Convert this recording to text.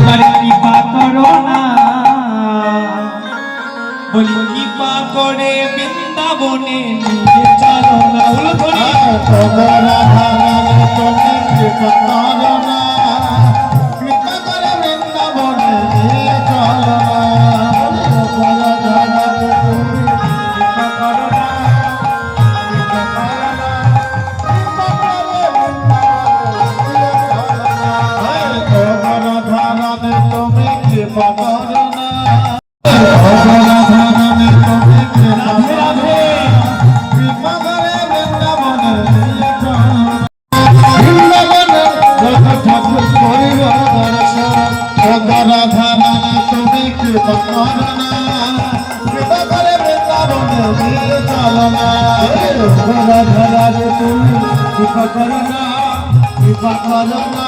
একবার কৃপা করো না, বলি কৃপা করে বৃন্দাবনে নিয়ে চলো না। রাধা তুমি কৃপা করো না, কৃপা করে বৃন্দাবনে নিয়ে চলো না। রাধা তুমি কৃপা করো না, কৃপা করো না, কৃপা করে বৃন্দাবনে নিয়ে চলো না। রাধা তুমি কৃপা করো না, রাধা তুমি কৃপা করো না, কৃপা করে বৃন্দাবনে নিয়ে চলো না। বৃন্দাবনে যত ঠাকুর করিব দর্শন, রাধা তুমি কৃপা করো না, কৃপা করে বৃন্দাবনে নিয়ে চলো না। রাধা তুমি কৃপা করো না, কৃপা করো না,